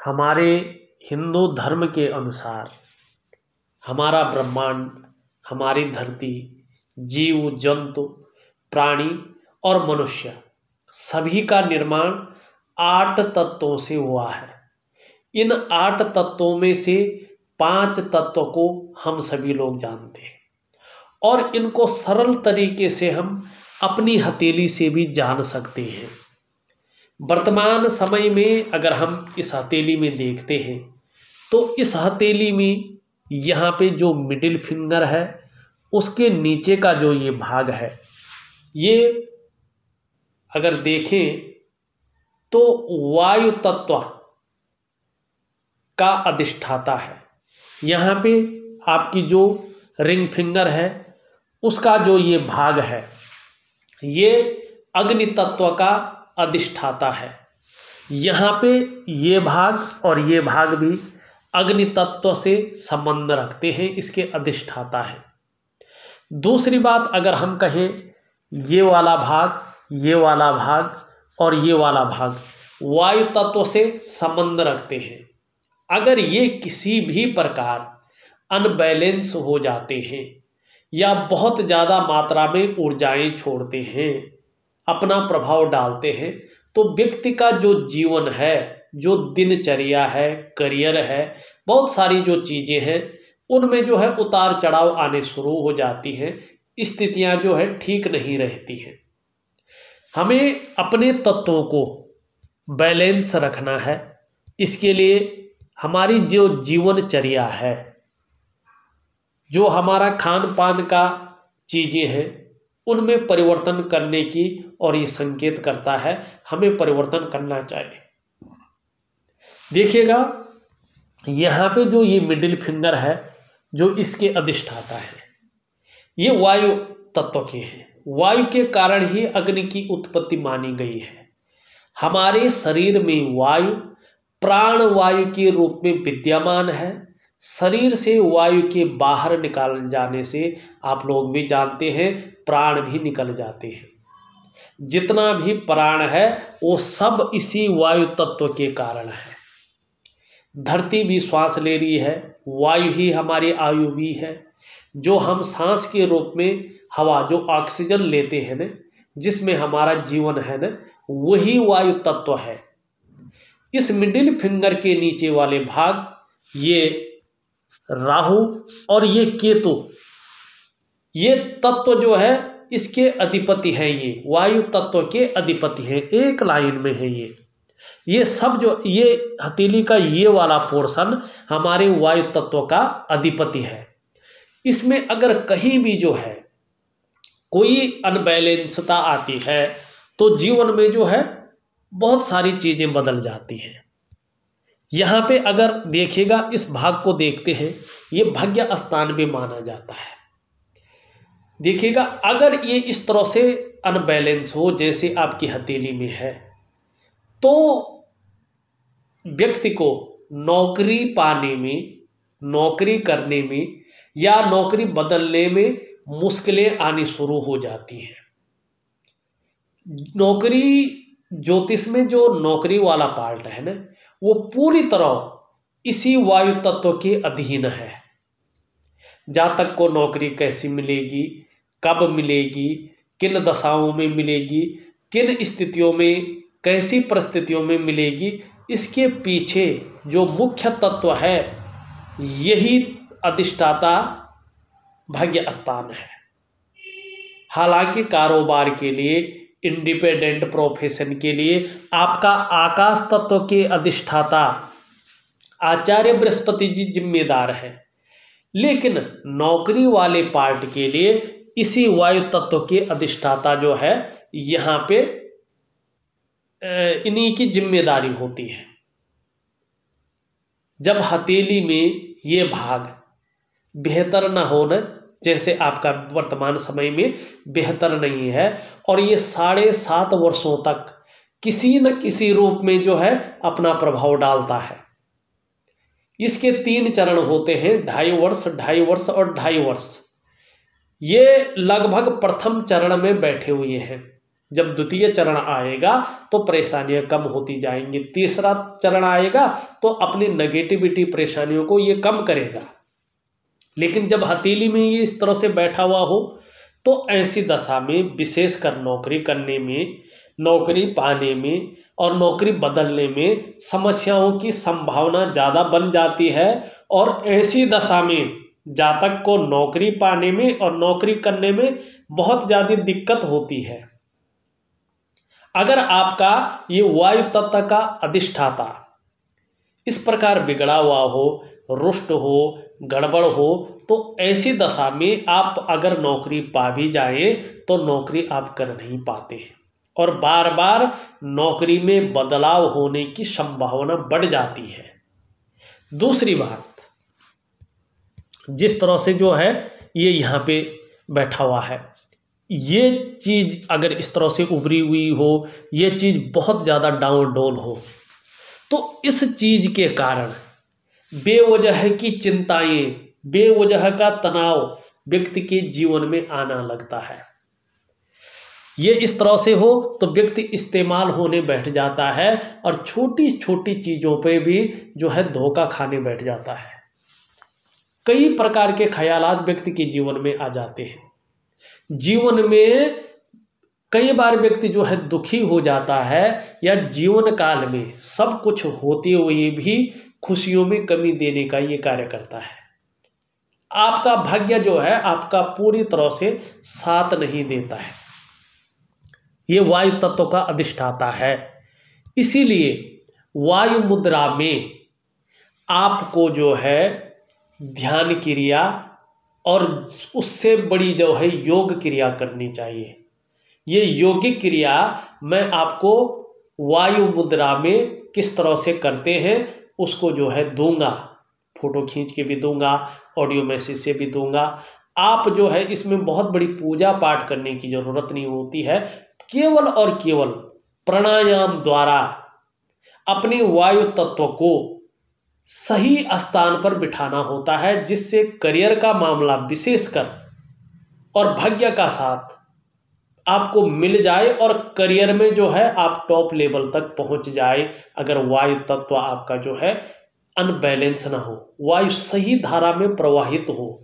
हमारे हिंदू धर्म के अनुसार हमारा ब्रह्मांड, हमारी धरती, जीव जंतु, प्राणी और मनुष्य सभी का निर्माण 8 तत्वों से हुआ है। इन 8 तत्वों में से 5 तत्वों को हम सभी लोग जानते हैं और इनको सरल तरीके से हम अपनी हथेली से भी जान सकते हैं। वर्तमान समय में अगर हम इस हथेली में देखते हैं तो इस हथेली में यहाँ पे जो मिडिल फिंगर है उसके नीचे का जो ये भाग है, ये अगर देखें तो वायु तत्व का अधिष्ठाता है। यहाँ पे आपकी जो रिंग फिंगर है उसका जो ये भाग है ये अग्नि तत्व का अधिष्ठाता है। यहाँ पे ये भाग और ये भाग भी अग्नि तत्व से संबंध रखते हैं, इसके अधिष्ठाता है। दूसरी बात अगर हम कहें ये वाला भाग, ये वाला भाग और ये वाला भाग वायु तत्व से संबंध रखते हैं। अगर ये किसी भी प्रकार अनबैलेंस हो जाते हैं या बहुत ज़्यादा मात्रा में ऊर्जाएं छोड़ते हैं, अपना प्रभाव डालते हैं, तो व्यक्ति का जो जीवन है, जो दिनचर्या है, करियर है, बहुत सारी जो चीज़ें हैं उनमें जो है उतार चढ़ाव आने शुरू हो जाती हैं, स्थितियां जो है ठीक नहीं रहती हैं। हमें अपने तत्वों को बैलेंस रखना है। इसके लिए हमारी जो जीवनचर्या है, जो हमारा खान पान का चीज़ें हैं उनमें परिवर्तन करने की और ये संकेत करता है हमें परिवर्तन करना चाहिए। देखिएगा यहाँ पे जो ये मिडिल फिंगर है जो इसके अधिष्ठाता है, ये वायु तत्व के हैं। वायु के कारण ही अग्नि की उत्पत्ति मानी गई है। हमारे शरीर में वायु प्राण वायु के रूप में विद्यमान है। शरीर से वायु के बाहर निकाल जाने से आप लोग भी जानते हैं प्राण भी निकल जाते हैं। जितना भी प्राण है वो सब इसी वायु तत्व के कारण है। धरती भी श्वास ले रही है, वायु ही हमारी आयु भी है। जो हम सांस के रूप में हवा जो ऑक्सीजन लेते हैं ना, जिसमें हमारा जीवन है ना, वही वायु तत्व है। इस मिडिल फिंगर के नीचे वाले भाग ये राहु और ये केतु, ये तत्व जो है इसके अधिपति हैं। ये वायु तत्व के अधिपति हैं, एक लाइन में है। ये सब जो ये हथेली का ये वाला पोर्शन हमारे वायु तत्व का अधिपति है। इसमें अगर कहीं भी जो है कोई अनबैलेंसता आती है तो जीवन में जो है बहुत सारी चीज़ें बदल जाती हैं। यहाँ पे अगर देखिएगा इस भाग को देखते हैं, ये भाग्य स्थान भी माना जाता है। देखिएगा अगर ये इस तरह से अनबैलेंस हो जैसे आपकी हथेली में है तो व्यक्ति को नौकरी पाने में, नौकरी करने में या नौकरी बदलने में मुश्किलें आनी शुरू हो जाती हैं। नौकरी ज्योतिष में जो नौकरी वाला पार्ट है ना, वो पूरी तरह इसी वायु तत्व के अधीन है। जहाँ तक को नौकरी कैसी मिलेगी, कब मिलेगी, किन दशाओं में मिलेगी, किन स्थितियों में, कैसी परिस्थितियों में मिलेगी, इसके पीछे जो मुख्य तत्व है यही अधिष्ठाता भाग्य स्थान है। हालांकि कारोबार के लिए, इंडिपेंडेंट प्रोफेशन के लिए आपका आकाश तत्व के अधिष्ठाता आचार्य बृहस्पति जी जिम्मेदार है, लेकिन नौकरी वाले पार्ट के लिए इसी वायु तत्व के अधिष्ठाता जो है यहाँ पे इन्हीं की जिम्मेदारी होती है। जब हथेली में ये भाग बेहतर ना हो न, जैसे आपका वर्तमान समय में बेहतर नहीं है और ये 7.5 वर्षों तक किसी न किसी रूप में जो है अपना प्रभाव डालता है। इसके 3 चरण होते हैं, 2.5 वर्ष, 2.5 वर्ष और 2.5 वर्ष। ये लगभग प्रथम चरण में बैठे हुए हैं। जब द्वितीय चरण आएगा तो परेशानियां कम होती जाएंगी, तीसरा चरण आएगा तो अपनी नेगेटिविटी परेशानियों को ये कम करेगा। लेकिन जब हथेली में ये इस तरह से बैठा हुआ हो तो ऐसी दशा में विशेषकर नौकरी करने में, नौकरी पाने में और नौकरी बदलने में समस्याओं की संभावना ज़्यादा बन जाती है। और ऐसी दशा में जातक को नौकरी पाने में और नौकरी करने में बहुत ज़्यादा दिक्कत होती है। अगर आपका ये वायु तत्व का अधिष्ठाता इस प्रकार बिगड़ा हुआ हो, रुष्ट हो, गड़बड़ हो, तो ऐसी दशा में आप अगर नौकरी पा भी जाएं तो नौकरी आप कर नहीं पाते हैं और बार बार नौकरी में बदलाव होने की संभावना बढ़ जाती है। दूसरी बात, जिस तरह से जो है ये यहाँ पे बैठा हुआ है, ये चीज़ अगर इस तरह से उभरी हुई हो, ये चीज़ बहुत ज़्यादा डाउन डोल हो, तो इस चीज़ के कारण बेवजह की चिंताएं, बेवजह का तनाव व्यक्ति के जीवन में आना लगता है। ये इस तरह से हो तो व्यक्ति इस्तेमाल होने बैठ जाता है और छोटी छोटी चीज़ों पे भी जो है धोखा खाने बैठ जाता है। कई प्रकार के ख्यालात व्यक्ति के जीवन में आ जाते हैं। जीवन में कई बार व्यक्ति जो है दुखी हो जाता है या जीवन काल में सब कुछ होते हुए भी खुशियों में कमी देने का ये कार्य करता है। आपका भाग्य जो है आपका पूरी तरह से साथ नहीं देता है। ये वायु तत्व का अधिष्ठाता है। इसीलिए वायु मुद्रा में आपको जो है ध्यान क्रिया और उससे बड़ी जो है योग क्रिया करनी चाहिए। ये योगिक क्रिया मैं आपको वायु मुद्रा में किस तरह से करते हैं उसको जो है दूंगा, फोटो खींच के भी दूंगा, ऑडियो मैसेज से भी दूंगा। आप जो है इसमें बहुत बड़ी पूजा पाठ करने की ज़रूरत नहीं होती है। केवल और केवल प्राणायाम द्वारा अपने वायु तत्व को सही स्थान पर बिठाना होता है, जिससे करियर का मामला विशेषकर और भाग्य का साथ आपको मिल जाए और करियर में जो है आप टॉप लेवल तक पहुंच जाए। अगर वायु तत्व आपका जो है अनबैलेंस ना हो, वायु सही धारा में प्रवाहित हो,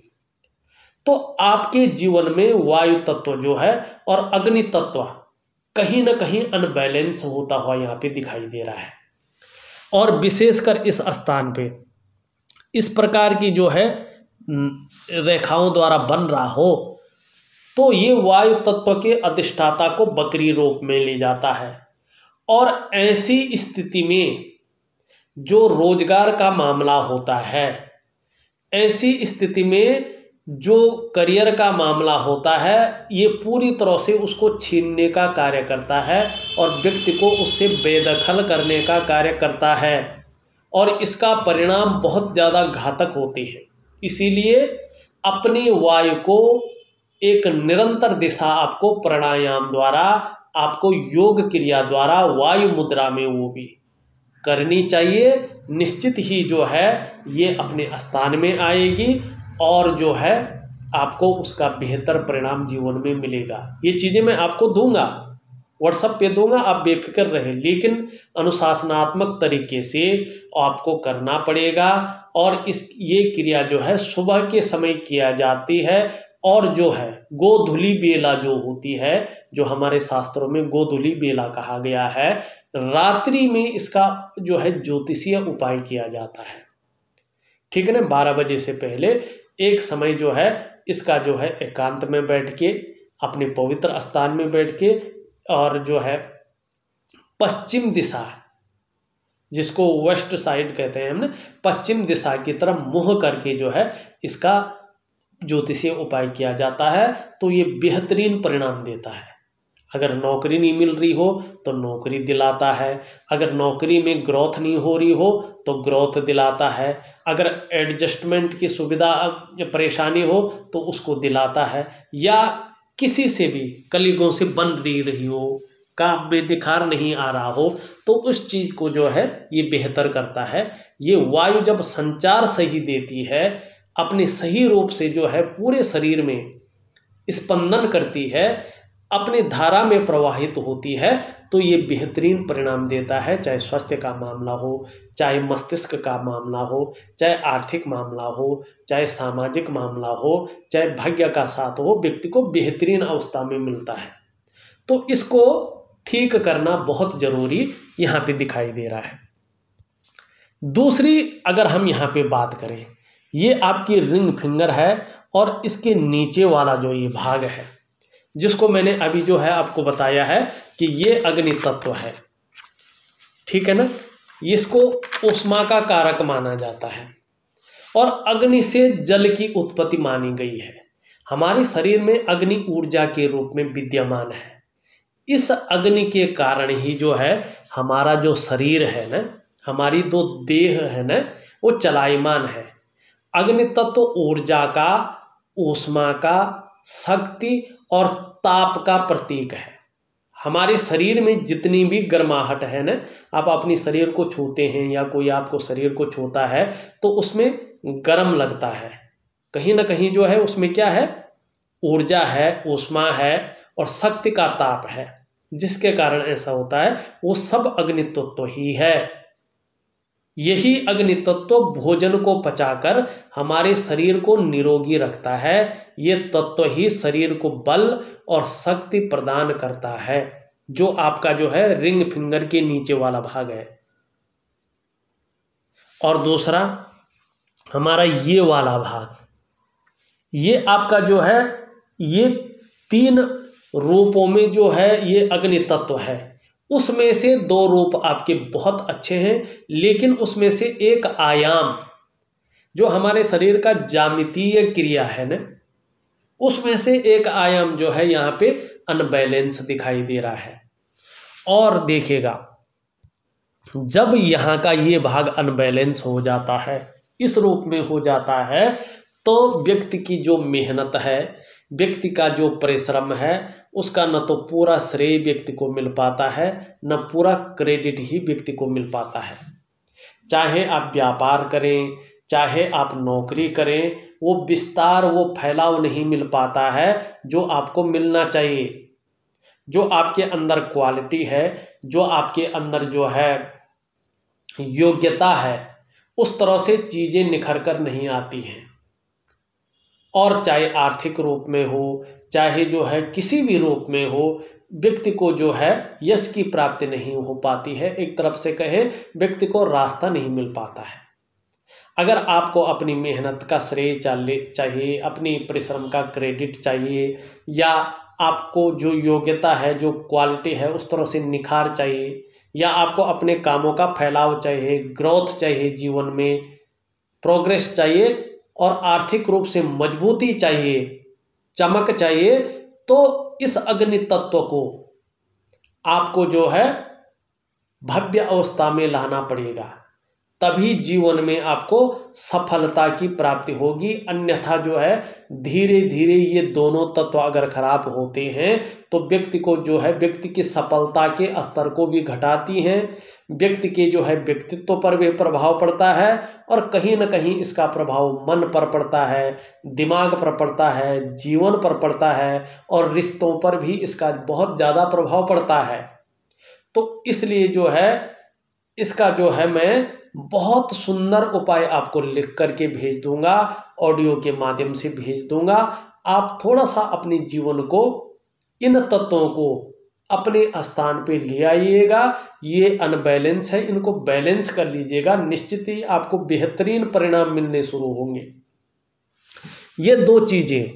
तो आपके जीवन में वायु तत्व जो है और अग्नि तत्व कहीं ना कहीं अनबैलेंस होता हुआ यहाँ पे दिखाई दे रहा है। और विशेषकर इस स्थान पे इस प्रकार की जो है रेखाओं द्वारा बन रहा हो तो ये वायु तत्व के अधिष्ठाता को बकरी रूप में ले जाता है। और ऐसी स्थिति में जो रोजगार का मामला होता है, ऐसी स्थिति में जो करियर का मामला होता है, ये पूरी तरह से उसको छीनने का कार्य करता है और व्यक्ति को उससे बेदखल करने का कार्य करता है और इसका परिणाम बहुत ज़्यादा घातक होती है। इसीलिए अपनी वायु को एक निरंतर दिशा आपको प्राणायाम द्वारा, आपको योग क्रिया द्वारा वायु मुद्रा में वो भी करनी चाहिए। निश्चित ही जो है ये अपने स्थान में आएगी और जो है आपको उसका बेहतर परिणाम जीवन में मिलेगा। ये चीज़ें मैं आपको दूंगा, व्हाट्सएप पे दूंगा, आप बेफिक्र रहे, लेकिन अनुशासनात्मक तरीके से आपको करना पड़ेगा। और ये क्रिया जो है सुबह के समय किया जाती है और जो है गोधूली बेला जो होती है, जो हमारे शास्त्रों में गोधूली बेला कहा गया है, रात्रि में इसका जो है ज्योतिषीय उपाय किया जाता है। ठीक है ना, 12 बजे से पहले एक समय जो है इसका जो है एकांत में बैठ के अपने पवित्र स्थान में बैठ के और जो है पश्चिम दिशा, जिसको वेस्ट साइड कहते हैं हमने, पश्चिम दिशा की तरफ मुँह करके जो है इसका ज्योतिषीय उपाय किया जाता है। तो ये बेहतरीन परिणाम देता है। अगर नौकरी नहीं मिल रही हो तो नौकरी दिलाता है, अगर नौकरी में ग्रोथ नहीं हो रही हो तो ग्रोथ दिलाता है, अगर एडजस्टमेंट की सुविधा परेशानी हो तो उसको दिलाता है, या किसी से भी कलीगों से बन रही हो, काम में निखार नहीं आ रहा हो तो उस चीज़ को जो है ये बेहतर करता है। ये वायु जब संचार सही देती है, अपने सही रूप से जो है पूरे शरीर में स्पंदन करती है, अपने धारा में प्रवाहित होती है तो ये बेहतरीन परिणाम देता है, चाहे स्वास्थ्य का मामला हो, चाहे मस्तिष्क का मामला हो, चाहे आर्थिक मामला हो, चाहे सामाजिक मामला हो, चाहे भाग्य का साथ हो, व्यक्ति को बेहतरीन अवस्था में मिलता है। तो इसको ठीक करना बहुत जरूरी यहाँ पे दिखाई दे रहा है। दूसरी अगर हम यहाँ पे बात करें, ये आपकी रिंग फिंगर है और इसके नीचे वाला जो ये भाग है, जिसको मैंने अभी जो है आपको बताया है कि ये अग्नि तत्व है, ठीक है ना। इसको ऊष्मा का कारक माना जाता है और अग्नि से जल की उत्पत्ति मानी गई है। हमारे शरीर में अग्नि ऊर्जा के रूप में विद्यमान है। इस अग्नि के कारण ही जो है हमारा जो शरीर है ना, हमारी दो देह है ना, वो चलायमान है। अग्नि तत्व ऊर्जा का, ऊष्मा का, शक्ति और ताप का प्रतीक है। हमारे शरीर में जितनी भी गर्माहट है ना, आप अपनी शरीर को छूते हैं या कोई आपको शरीर को छूता है तो उसमें गर्म लगता है, कहीं ना कहीं जो है उसमें क्या है, ऊर्जा है, ऊष्मा है और शक्ति का ताप है, जिसके कारण ऐसा होता है। वो सब अग्नि तत्व ही है। यही अग्नि तत्व भोजन को पचाकर हमारे शरीर को निरोगी रखता है। ये तत्व ही शरीर को बल और शक्ति प्रदान करता है, जो आपका जो है रिंग फिंगर के नीचे वाला भाग है। और दूसरा हमारा ये वाला भाग, ये आपका जो है ये 3 रूपों में जो है ये अग्नि तत्व है। उसमें से 2 रूप आपके बहुत अच्छे हैं, लेकिन उसमें से एक आयाम जो हमारे शरीर का ज्यामितीय क्रिया है ना, उसमें से एक आयाम जो है यहाँ पे अनबैलेंस दिखाई दे रहा है। और देखिएगा, जब यहाँ का ये भाग अनबैलेंस हो जाता है, इस रूप में हो जाता है, तो व्यक्ति की जो मेहनत है, व्यक्ति का जो परिश्रम है, उसका न तो पूरा श्रेय व्यक्ति को मिल पाता है, न पूरा क्रेडिट ही व्यक्ति को मिल पाता है। चाहे आप व्यापार करें, चाहे आप नौकरी करें, वो विस्तार, वो फैलाव नहीं मिल पाता है जो आपको मिलना चाहिए। जो आपके अंदर क्वालिटी है, जो आपके अंदर जो है योग्यता है, उस तरह से चीज़ें निखर कर नहीं आती हैं। और चाहे आर्थिक रूप में हो, चाहे जो है किसी भी रूप में हो, व्यक्ति को जो है यश की प्राप्ति नहीं हो पाती है। एक तरफ से कहें, व्यक्ति को रास्ता नहीं मिल पाता है। अगर आपको अपनी मेहनत का श्रेय चाहिए, अपनी परिश्रम का क्रेडिट चाहिए, या आपको जो योग्यता है, जो क्वालिटी है, उस तरह से निखार चाहिए, या आपको अपने कामों का फैलाव चाहिए, ग्रोथ चाहिए, जीवन में प्रोग्रेस चाहिए और आर्थिक रूप से मजबूती चाहिए, चमक चाहिए, तो इस अग्नि तत्व को आपको जो है भव्य अवस्था में लाना पड़ेगा। तभी जीवन में आपको सफलता की प्राप्ति होगी। अन्यथा जो है धीरे धीरे ये दोनों तत्व अगर खराब होते हैं तो व्यक्ति को जो है, व्यक्ति की सफलता के स्तर को भी घटाती हैं, व्यक्ति के जो है व्यक्तित्व पर भी प्रभाव पड़ता है, और कहीं ना कहीं इसका प्रभाव मन पर पड़ता है, दिमाग पर पड़ता है, जीवन पर पड़ता है, और रिश्तों पर भी इसका बहुत ज़्यादा प्रभाव पड़ता है। तो इसलिए जो है इसका जो है मैं बहुत सुंदर उपाय आपको लिख करके भेज दूंगा, ऑडियो के माध्यम से भेज दूंगा। आप थोड़ा सा अपने जीवन को, इन तत्वों को अपने स्थान पे ले आइएगा। ये अनबैलेंस है, इनको बैलेंस कर लीजिएगा, निश्चित ही आपको बेहतरीन परिणाम मिलने शुरू होंगे। ये 2 चीज़ें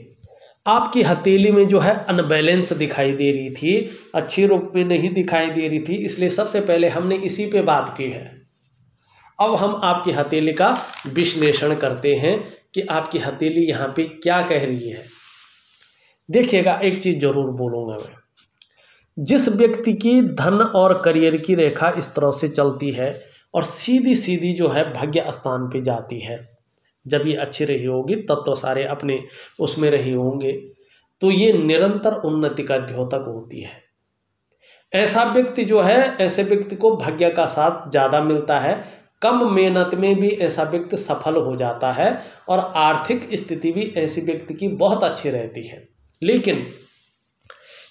आपकी हथेली में जो है अनबैलेंस दिखाई दे रही थी, अच्छी रूप में नहीं दिखाई दे रही थी, इसलिए सबसे पहले हमने इसी पे बात की है। अब हम आपकी हथेली का विश्लेषण करते हैं कि आपकी हथेली यहाँ पे क्या कह रही है। देखिएगा, एक चीज़ जरूर बोलूँगा मैं, जिस व्यक्ति की धन और करियर की रेखा इस तरह से चलती है और सीधी सीधी जो है भाग्य स्थान पे जाती है, जब ये अच्छी रही होगी, तब तो सारे अपने उसमें रहे होंगे, तो ये निरंतर उन्नति का द्योतक होती है। ऐसा व्यक्ति जो है, ऐसे व्यक्ति को भाग्य का साथ ज़्यादा मिलता है, कम मेहनत में भी ऐसा व्यक्ति सफल हो जाता है, और आर्थिक स्थिति भी ऐसे व्यक्ति की बहुत अच्छी रहती है। लेकिन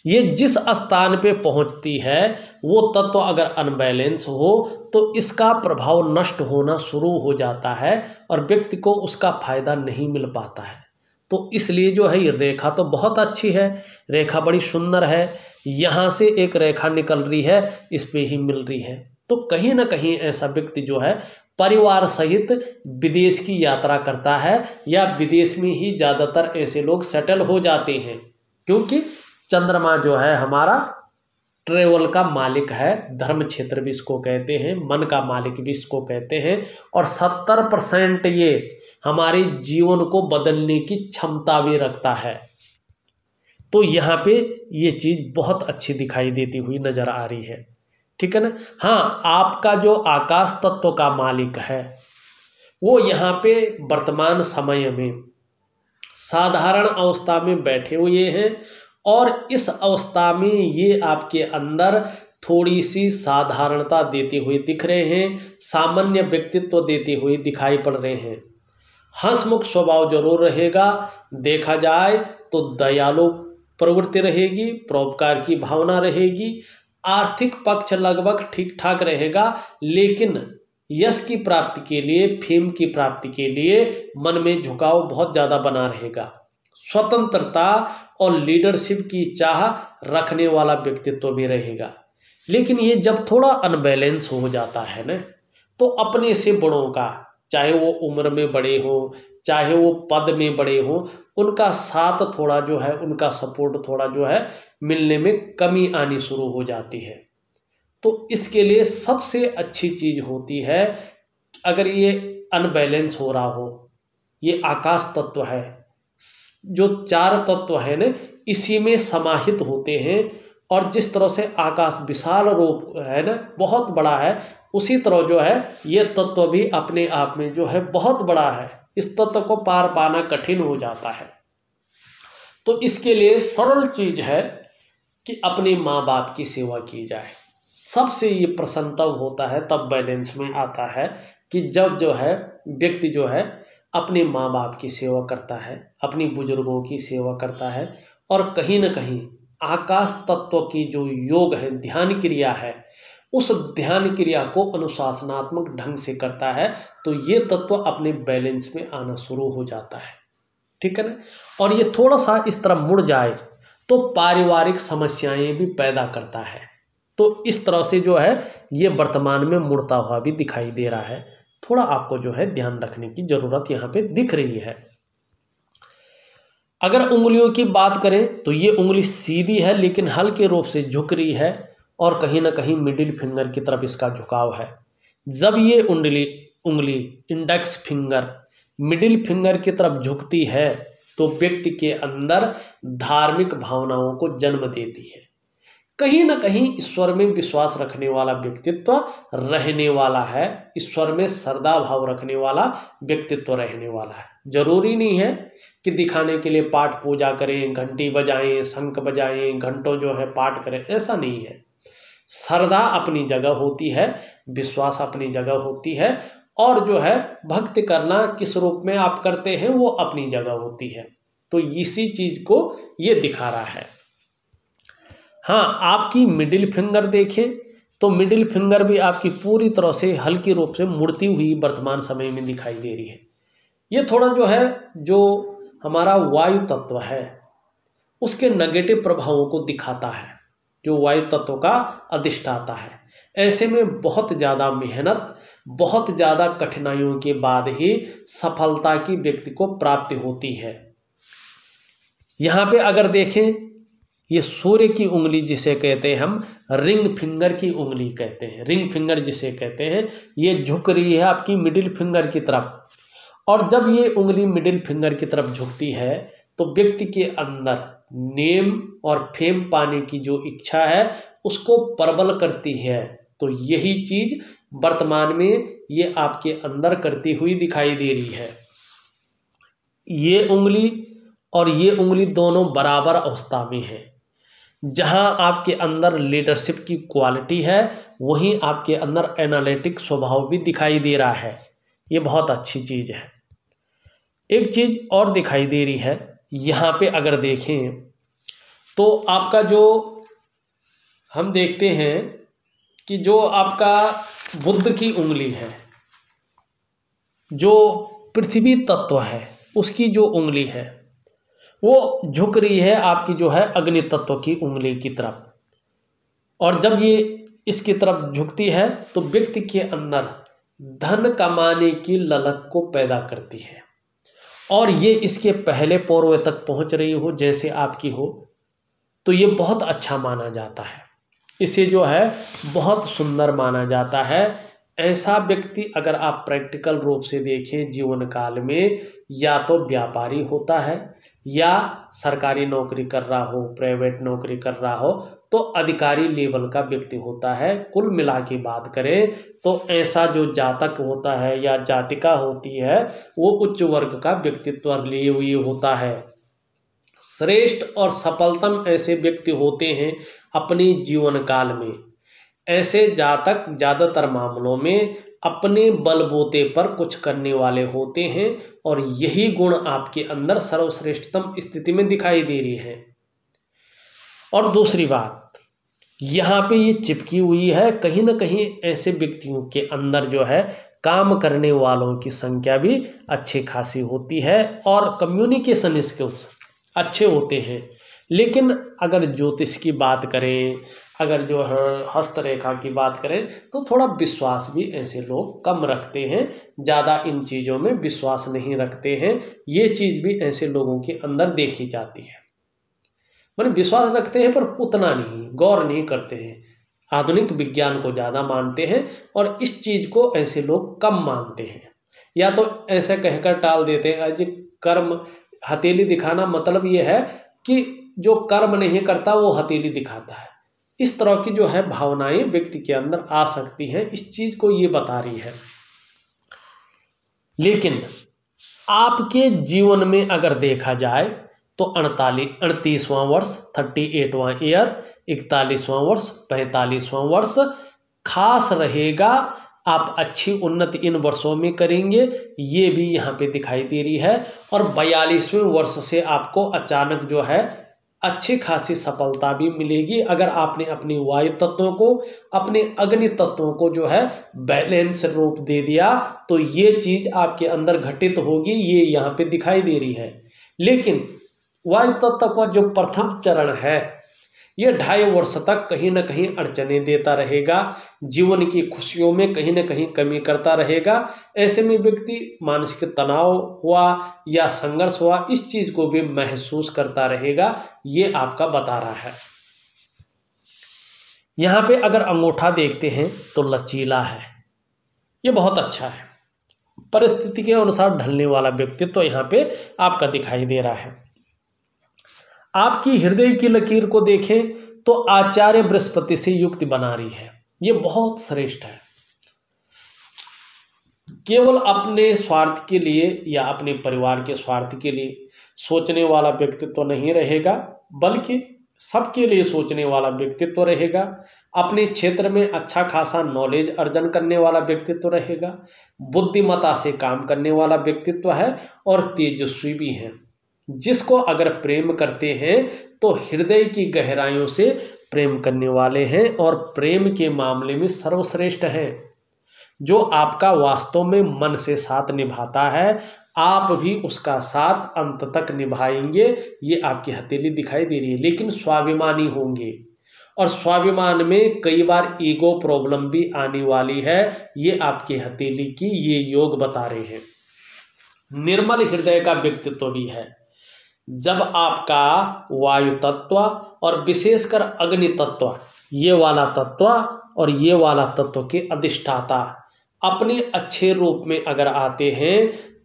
ये जिस स्थान पे पहुंचती है वो तत्व अगर अनबैलेंस हो तो इसका प्रभाव नष्ट होना शुरू हो जाता है और व्यक्ति को उसका फायदा नहीं मिल पाता है। तो इसलिए जो है ये रेखा तो बहुत अच्छी है, रेखा बड़ी सुंदर है, यहाँ से एक रेखा निकल रही है, इस पे ही मिल रही है। तो कहीं ना कहीं ऐसा व्यक्ति जो है परिवार सहित विदेश की यात्रा करता है या विदेश में ही ज़्यादातर ऐसे लोग सेटल हो जाते हैं, क्योंकि चंद्रमा जो है हमारा ट्रेवल का मालिक है, धर्म क्षेत्र भी इसको कहते हैं, मन का मालिक भी इसको कहते हैं, और 70% ये हमारे जीवन को बदलने की क्षमता भी रखता है। तो यहाँ पे ये चीज़ बहुत अच्छी दिखाई देती हुई नजर आ रही है, ठीक है ना। हाँ, आपका जो आकाश तत्व का मालिक है वो यहाँ पे वर्तमान समय में साधारण अवस्था में बैठे हुए हैं और इस अवस्था में ये आपके अंदर थोड़ी सी साधारणता देते हुए दिख रहे हैं, सामान्य व्यक्तित्व देते हुए दिखाई पड़ रहे हैं। हंसमुख स्वभाव जरूर रहेगा, देखा जाए तो दयालु प्रवृत्ति रहेगी, परोपकार की भावना रहेगी, आर्थिक पक्ष लगभग ठीक ठाक रहेगा, लेकिन यश की प्राप्ति के लिए, फेम की प्राप्ति के लिए मन में झुकाव बहुत ज़्यादा बना रहेगा। स्वतंत्रता और लीडरशिप की चाह रखने वाला व्यक्तित्व भी रहेगा। लेकिन ये जब थोड़ा अनबैलेंस हो जाता है ना, तो अपने से बड़ों का, चाहे वो उम्र में बड़े हो, चाहे वो पद में बड़े हो, उनका साथ थोड़ा जो है, उनका सपोर्ट थोड़ा जो है मिलने में कमी आनी शुरू हो जाती है। तो इसके लिए सबसे अच्छी चीज होती है, अगर ये अनबैलेंस हो रहा हो, ये आकाश तत्व है, जो 4 तत्व है ना इसी में समाहित होते हैं, और जिस तरह से आकाश विशाल रूप है ना, बहुत बड़ा है, उसी तरह जो है ये तत्व भी अपने आप में जो है बहुत बड़ा है। इस तत्व को पार पाना कठिन हो जाता है। तो इसके लिए सरल चीज है कि अपने माँ बाप की सेवा की जाए। सबसे ये प्रसन्न होता है, तब बैलेंस में आता है कि जब जो है व्यक्ति जो है अपने माँ बाप की सेवा करता है, अपनी बुजुर्गों की सेवा करता है, और कहीं ना कहीं आकाश तत्व की जो योग है, ध्यान क्रिया है, उस ध्यान क्रिया को अनुशासनात्मक ढंग से करता है, तो ये तत्व अपने बैलेंस में आना शुरू हो जाता है, ठीक है ना। और ये थोड़ा सा इस तरह मुड़ जाए तो पारिवारिक समस्याएं भी पैदा करता है। तो इस तरह से जो है ये वर्तमान में मुड़ता हुआ भी दिखाई दे रहा है। थोड़ा आपको जो है ध्यान रखने की जरूरत यहाँ पे दिख रही है। अगर उंगलियों की बात करें तो ये उंगली सीधी है लेकिन हल्के रूप से झुक रही है, और कहीं ना कहीं मिडिल फिंगर की तरफ इसका झुकाव है। जब ये उंगली इंडेक्स फिंगर मिडिल फिंगर की तरफ झुकती है तो व्यक्ति के अंदर धार्मिक भावनाओं को जन्म देती है। कहीं ना कहीं ईश्वर में विश्वास रखने वाला व्यक्तित्व रहने वाला है, ईश्वर में श्रद्धा भाव रखने वाला व्यक्तित्व रहने वाला है। जरूरी नहीं है कि दिखाने के लिए पाठ पूजा करें, घंटी बजाएं, शंख बजाएं, घंटों जो है पाठ करें, ऐसा नहीं है। श्रद्धा अपनी जगह होती है, विश्वास अपनी जगह होती है, और जो है भक्ति करना किस रूप में आप करते हैं वो अपनी जगह होती है। तो इसी चीज को ये दिखा रहा है। हाँ, आपकी मिडिल फिंगर देखें तो मिडिल फिंगर भी आपकी पूरी तरह से हल्की रूप से मुड़ती हुई वर्तमान समय में दिखाई दे रही है। ये थोड़ा जो है, जो हमारा वायु तत्व है उसके नेगेटिव प्रभावों को दिखाता है, जो वायु तत्व का अधिष्ठाता है। ऐसे में बहुत ज़्यादा मेहनत, बहुत ज़्यादा कठिनाइयों के बाद ही सफलता की व्यक्ति को प्राप्ति होती है। यहाँ पे अगर देखें, ये सूर्य की उंगली जिसे कहते हैं हम रिंग फिंगर की उंगली कहते हैं, रिंग फिंगर जिसे कहते हैं, ये झुक रही है आपकी मिडिल फिंगर की तरफ। और जब ये उंगली मिडिल फिंगर की तरफ झुकती है तो व्यक्ति के अंदर नेम और फेम पाने की जो इच्छा है उसको प्रबल करती है। तो यही चीज वर्तमान में ये आपके अंदर करती हुई दिखाई दे रही है। ये उंगली और ये उंगली दोनों बराबर अवस्था में है। जहां आपके अंदर लीडरशिप की क्वालिटी है वहीं आपके अंदर एनालिटिक स्वभाव भी दिखाई दे रहा है। ये बहुत अच्छी चीज है। एक चीज और दिखाई दे रही है, यहाँ पे अगर देखें तो आपका जो हम देखते हैं कि जो आपका बुध की उंगली है, जो पृथ्वी तत्व है उसकी जो उंगली है वो झुक रही है आपकी जो है अग्नि तत्व की उंगली की तरफ, और जब ये इसकी तरफ झुकती है तो व्यक्ति के अंदर धन कमाने की ललक को पैदा करती है, और ये इसके पहले पोरवे तक पहुंच रही हो जैसे आपकी हो तो ये बहुत अच्छा माना जाता है, इसे जो है बहुत सुंदर माना जाता है। ऐसा व्यक्ति अगर आप प्रैक्टिकल रूप से देखें जीवन काल में, या तो व्यापारी होता है या सरकारी नौकरी कर रहा हो, प्राइवेट नौकरी कर रहा हो, तो अधिकारी लेवल का व्यक्ति होता है। कुल मिला के बात करें तो ऐसा जो जातक होता है या जातिका होती है वो उच्च वर्ग का व्यक्तित्व लिए हुए होता है। श्रेष्ठ और सफलतम ऐसे व्यक्ति होते हैं अपने जीवन काल में। ऐसे जातक ज़्यादातर मामलों में अपने बलबूते पर कुछ करने वाले होते हैं, और यही गुण आपके अंदर सर्वश्रेष्ठतम स्थिति में दिखाई दे रही है। और दूसरी बात, यहाँ पे ये चिपकी हुई है, कहीं ना कहीं ऐसे व्यक्तियों के अंदर जो है काम करने वालों की संख्या भी अच्छी खासी होती है और कम्युनिकेशन स्किल्स अच्छे होते हैं। लेकिन अगर ज्योतिष की बात करें, अगर जो है हस्तरेखा की बात करें, तो थोड़ा विश्वास भी ऐसे लोग कम रखते हैं, ज़्यादा इन चीज़ों में विश्वास नहीं रखते हैं। ये चीज़ भी ऐसे लोगों के अंदर देखी जाती है, मतलब विश्वास रखते हैं पर उतना नहीं, गौर नहीं करते हैं, आधुनिक विज्ञान को ज़्यादा मानते हैं और इस चीज़ को ऐसे लोग कम मानते हैं, या तो ऐसे कहकर टाल देते हैं। आज कर्म हथेली दिखाना मतलब ये है कि जो कर्म नहीं करता वो हथेली दिखाता है। इस तरह की जो है भावनाएं व्यक्ति के अंदर आ सकती हैं, इस चीज को ये बता रही है। लेकिन आपके जीवन में अगर देखा जाए तो 38वां वर्ष 38वां ईयर, 41वां वर्ष 45वां वर्ष खास रहेगा। आप अच्छी उन्नति इन वर्षों में करेंगे, ये भी यहाँ पे दिखाई दे रही है। और 42वें वर्ष से आपको अचानक जो है अच्छी खासी सफलता भी मिलेगी अगर आपने अपनी वायु तत्वों को, अपने अग्नि तत्वों को जो है बैलेंस रूप दे दिया, तो ये चीज आपके अंदर घटित होगी, ये यहाँ पे दिखाई दे रही है। लेकिन वायु तत्व का जो प्रथम चरण है ये 2.5 वर्ष तक कहीं ना कहीं अड़चने देता रहेगा, जीवन की खुशियों में कहीं ना कहीं कमी करता रहेगा। ऐसे में व्यक्ति मानसिक तनाव हुआ या संघर्ष हुआ, इस चीज को भी महसूस करता रहेगा, ये आपका बता रहा है। यहाँ पे अगर अंगूठा देखते हैं तो लचीला है, ये बहुत अच्छा है, परिस्थिति के अनुसार ढलने वाला व्यक्तित्व तो यहाँ पे आपका दिखाई दे रहा है। आपकी हृदय की लकीर को देखें तो आचार्य बृहस्पति से युक्त बना रही है, ये बहुत श्रेष्ठ है। केवल अपने स्वार्थ के लिए या अपने परिवार के स्वार्थ के लिए सोचने वाला व्यक्तित्व तो नहीं रहेगा, बल्कि सबके लिए सोचने वाला व्यक्तित्व रहेगा। अपने क्षेत्र में अच्छा खासा नॉलेज अर्जन करने वाला व्यक्तित्व रहेगा, बुद्धिमत्ता से काम करने वाला व्यक्तित्व है और तेजस्वी भी है। जिसको अगर प्रेम करते हैं तो हृदय की गहराइयों से प्रेम करने वाले हैं और प्रेम के मामले में सर्वश्रेष्ठ हैं। जो आपका वास्तव में मन से साथ निभाता है, आप भी उसका साथ अंत तक निभाएंगे, ये आपकी हथेली दिखाई दे रही है। लेकिन स्वाभिमानी होंगे, और स्वाभिमान में कई बार ईगो प्रॉब्लम भी आने वाली है, ये आपकी हथेली की ये योग बता रहे हैं। निर्मल हृदय का व्यक्तित्व भी है। जब आपका वायु तत्व और विशेषकर अग्नि तत्व, ये वाला तत्व और ये वाला तत्व के अधिष्ठाता अपने अच्छे रूप में अगर आते हैं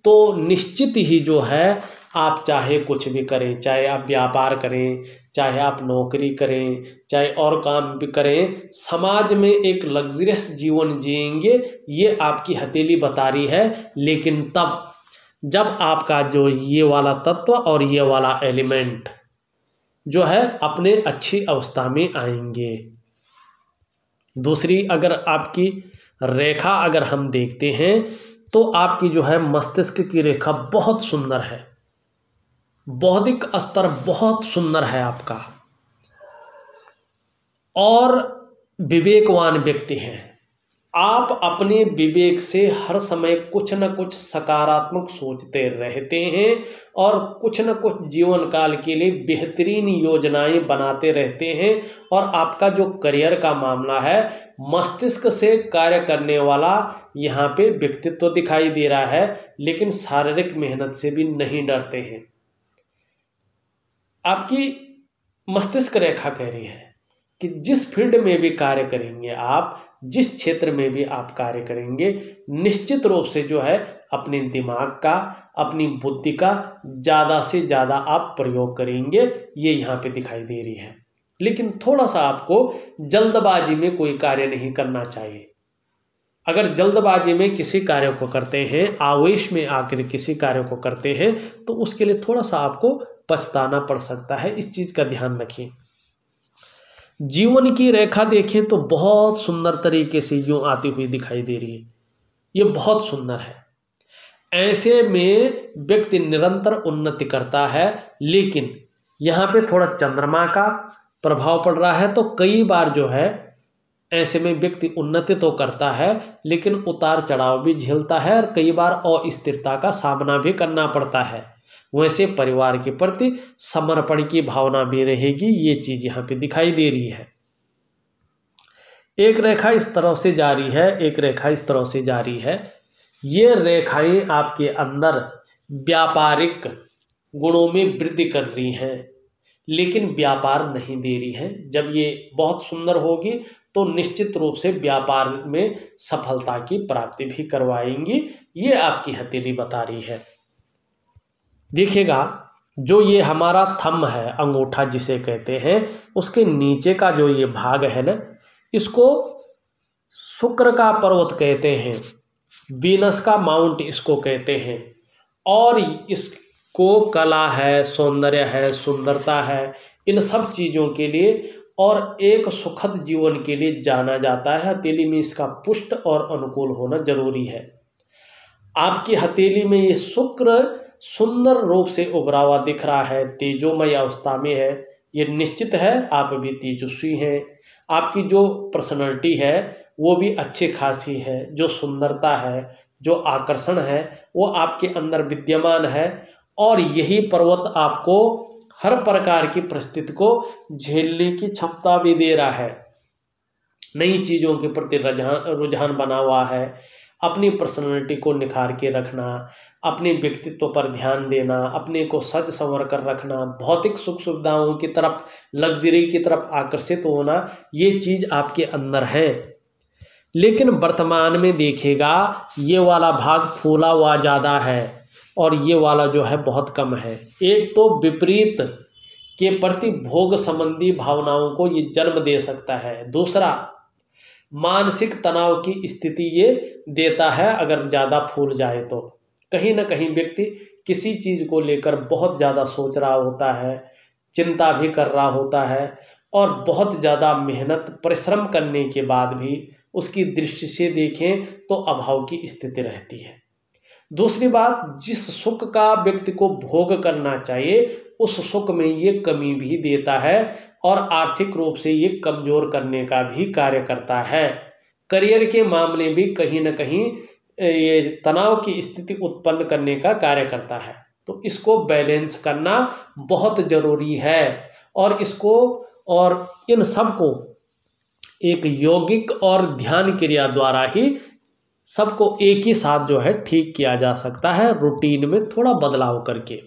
तो निश्चित ही जो है आप चाहे कुछ भी करें, चाहे आप व्यापार करें, चाहे आप नौकरी करें, चाहे और काम भी करें, समाज में एक लग्जरियस जीवन जिएंगे, ये आपकी हथेली बता रही है। लेकिन तब जब आपका जो ये वाला तत्व और ये वाला एलिमेंट जो है अपने अच्छी अवस्था में आएंगे। दूसरी अगर आपकी रेखा अगर हम देखते हैं तो आपकी जो है मस्तिष्क की रेखा बहुत सुंदर है, बौद्धिक स्तर बहुत सुंदर है आपका, और विवेकवान व्यक्ति हैं। आप अपने विवेक से हर समय कुछ न कुछ सकारात्मक सोचते रहते हैं और कुछ न कुछ जीवन काल के लिए बेहतरीन योजनाएं बनाते रहते हैं। और आपका जो करियर का मामला है, मस्तिष्क से कार्य करने वाला यहाँ पे व्यक्तित्व दिखाई दे रहा है, लेकिन शारीरिक मेहनत से भी नहीं डरते हैं। आपकी मस्तिष्क रेखा कह रही है कि जिस फील्ड में भी कार्य करेंगे आप, जिस क्षेत्र में भी आप कार्य करेंगे, निश्चित रूप से जो है अपने दिमाग का, अपनी बुद्धि का ज़्यादा से ज़्यादा आप प्रयोग करेंगे, ये यहाँ पे दिखाई दे रही है। लेकिन थोड़ा सा आपको जल्दबाजी में कोई कार्य नहीं करना चाहिए। अगर जल्दबाजी में किसी कार्य को करते हैं, आवेश में आकर किसी कार्य को करते हैं, तो उसके लिए थोड़ा सा आपको पछताना पड़ सकता है। इस चीज़ का ध्यान रखिए। जीवन की रेखा देखें तो बहुत सुंदर तरीके से यूं आती हुई दिखाई दे रही है। ये बहुत सुंदर है। ऐसे में व्यक्ति निरंतर उन्नति करता है, लेकिन यहाँ पे थोड़ा चंद्रमा का प्रभाव पड़ रहा है, तो कई बार जो है ऐसे में व्यक्ति उन्नति तो करता है, लेकिन उतार चढ़ाव भी झेलता है और कई बार अस्थिरता का सामना भी करना पड़ता है। वैसे परिवार के प्रति समर्पण की भावना भी रहेगी, ये चीज यहाँ पे दिखाई दे रही है। एक रेखा इस तरह से जारी है, एक रेखा इस तरह से जारी है। ये रेखाएं आपके अंदर व्यापारिक गुणों में वृद्धि कर रही हैं, लेकिन व्यापार नहीं दे रही हैं। जब ये बहुत सुंदर होगी तो निश्चित रूप से व्यापार में सफलता की प्राप्ति भी करवाएंगी, ये आपकी हथेली बता रही है। देखिएगा, जो ये हमारा थंब है, अंगूठा जिसे कहते हैं, उसके नीचे का जो ये भाग है ना, इसको शुक्र का पर्वत कहते हैं, वीनस का माउंट इसको कहते हैं। और इसको कला है, सौंदर्य है, सुंदरता है, इन सब चीज़ों के लिए और एक सुखद जीवन के लिए जाना जाता है। हथेली में इसका पुष्ट और अनुकूल होना जरूरी है। आपकी हथेली में ये शुक्र सुंदर रूप से उभरा हुआ दिख रहा है, तेजोमय अवस्था में है, ये निश्चित है आप भी तेजस्वी हैं। आपकी जो पर्सनैलिटी है वो भी अच्छी खासी है, जो सुंदरता है, जो आकर्षण है, वो आपके अंदर विद्यमान है। और यही पर्वत आपको हर प्रकार की परिस्थिति को झेलने की क्षमता भी दे रहा है। नई चीज़ों के प्रति रुझान बना हुआ है। अपनी पर्सनैलिटी को निखार के रखना, अपने व्यक्तित्व पर ध्यान देना, अपने को सज संवर कर रखना, भौतिक सुख सुविधाओं की तरफ, लग्जरी की तरफ आकर्षित होना, ये चीज़ आपके अंदर है। लेकिन वर्तमान में देखिएगा, ये वाला भाग फूला हुआ ज़्यादा है और ये वाला जो है बहुत कम है। एक तो विपरीत के प्रति भोग संबंधी भावनाओं को ये जन्म दे सकता है। दूसरा, मानसिक तनाव की स्थिति ये देता है अगर ज़्यादा फूल जाए तो। कहीं ना कहीं व्यक्ति किसी चीज़ को लेकर बहुत ज़्यादा सोच रहा होता है, चिंता भी कर रहा होता है, और बहुत ज़्यादा मेहनत परिश्रम करने के बाद भी उसकी दृष्टि से देखें तो अभाव की स्थिति रहती है। दूसरी बात, जिस सुख का व्यक्ति को भोग करना चाहिए उस सुख में ये कमी भी देता है और आर्थिक रूप से ये कमजोर करने का भी कार्य करता है। करियर के मामले भी कहीं ना कहीं ये तनाव की स्थिति उत्पन्न करने का कार्य करता है। तो इसको बैलेंस करना बहुत जरूरी है और इसको और इन सब को एक यौगिक और ध्यान क्रिया द्वारा ही सबको एक ही साथ जो है ठीक किया जा सकता है, रूटीन में थोड़ा बदलाव करके।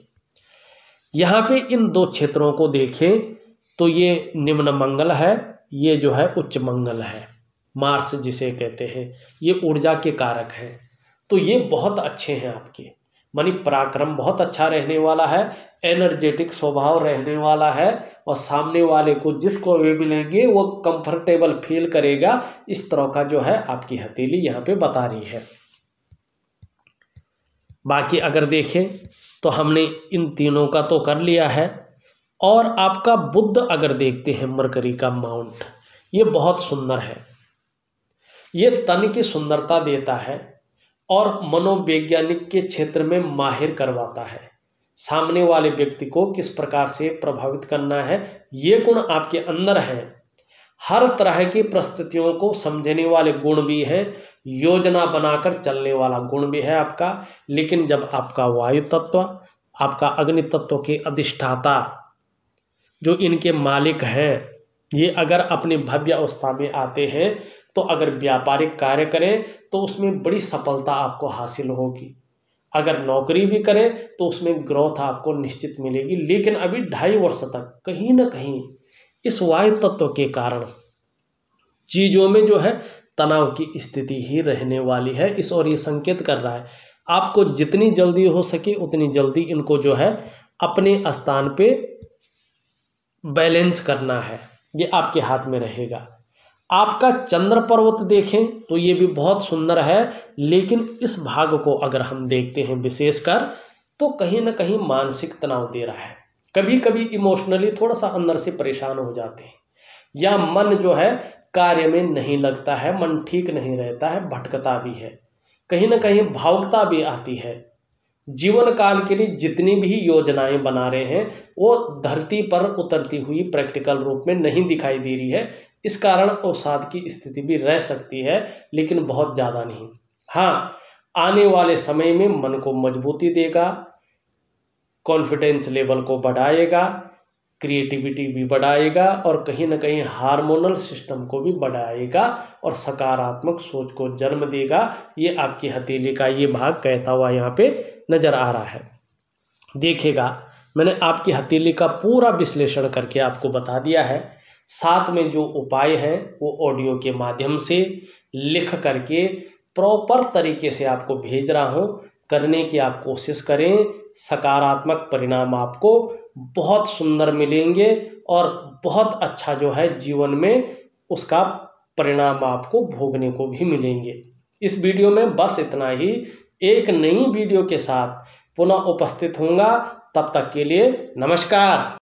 यहाँ पे इन दो क्षेत्रों को देखें तो ये निम्न मंगल है, ये जो है उच्च मंगल है, मार्स जिसे कहते हैं, ये ऊर्जा के कारक हैं। तो ये बहुत अच्छे हैं आपके, मानी पराक्रम बहुत अच्छा रहने वाला है, एनर्जेटिक स्वभाव रहने वाला है और सामने वाले को जिसको भी मिलेंगे वो कंफर्टेबल फील करेगा। इस तरह का जो है आपकी हथेली यहाँ पे बता रही है। बाकी अगर देखें तो हमने इन तीनों का तो कर लिया है। और आपका बुध अगर देखते हैं, मरकरी का माउंट, ये बहुत सुंदर है। ये तन की सुंदरता देता है और मनोवैज्ञानिक के क्षेत्र में माहिर करवाता है। सामने वाले व्यक्ति को किस प्रकार से प्रभावित करना है, ये गुण आपके अंदर है। हर तरह की परिस्थितियों को समझने वाले गुण भी है, योजना बनाकर चलने वाला गुण भी है आपका। लेकिन जब आपका वायु तत्व, आपका अग्नि तत्व के अधिष्ठाता जो इनके मालिक हैं, ये अगर अपनी भव्य अवस्था में आते हैं तो अगर व्यापारिक कार्य करें तो उसमें बड़ी सफलता आपको हासिल होगी। अगर नौकरी भी करें तो उसमें ग्रोथ आपको निश्चित मिलेगी। लेकिन अभी 2.5 वर्ष तक कहीं ना कहीं इस वायु तत्व के कारण चीज़ों में जो है तनाव की स्थिति ही रहने वाली है। इस और ये संकेत कर रहा है आपको जितनी जल्दी हो सके उतनी जल्दी इनको जो है अपने स्थान पे बैलेंस करना है, ये आपके हाथ में रहेगा। आपका चंद्र पर्वत देखें तो ये भी बहुत सुंदर है, लेकिन इस भाग को अगर हम देखते हैं विशेषकर तो कहीं ना कहीं मानसिक तनाव दे रहा है। कभी कभी इमोशनली थोड़ा सा अंदर से परेशान हो जाते हैं, या मन जो है कार्य में नहीं लगता है, मन ठीक नहीं रहता है, भटकता भी है, कहीं ना कहीं भावुकता भी आती है। जीवन काल के लिए जितनी भी योजनाएं बना रहे हैं वो धरती पर उतरती हुई प्रैक्टिकल रूप में नहीं दिखाई दे रही है। इस कारण अवसाद की स्थिति भी रह सकती है, लेकिन बहुत ज़्यादा नहीं। हाँ, आने वाले समय में मन को मजबूती देगा, कॉन्फिडेंस लेवल को बढ़ाएगा, क्रिएटिविटी भी बढ़ाएगा और कहीं ना कहीं हार्मोनल सिस्टम को भी बढ़ाएगा और सकारात्मक सोच को जन्म देगा। ये आपकी हथेली का ये भाग कहता हुआ यहाँ पे नज़र आ रहा है। देखिएगा, मैंने आपकी हथेली का पूरा विश्लेषण करके आपको बता दिया है। साथ में जो उपाय हैं वो ऑडियो के माध्यम से लिख करके प्रॉपर तरीके से आपको भेज रहा हूँ। करने की आप कोशिश करें, सकारात्मक परिणाम आपको बहुत सुंदर मिलेंगे और बहुत अच्छा जो है जीवन में उसका परिणाम आपको भोगने को भी मिलेंगे। इस वीडियो में बस इतना ही। एक नई वीडियो के साथ पुनः उपस्थित होऊंगा, तब तक के लिए नमस्कार।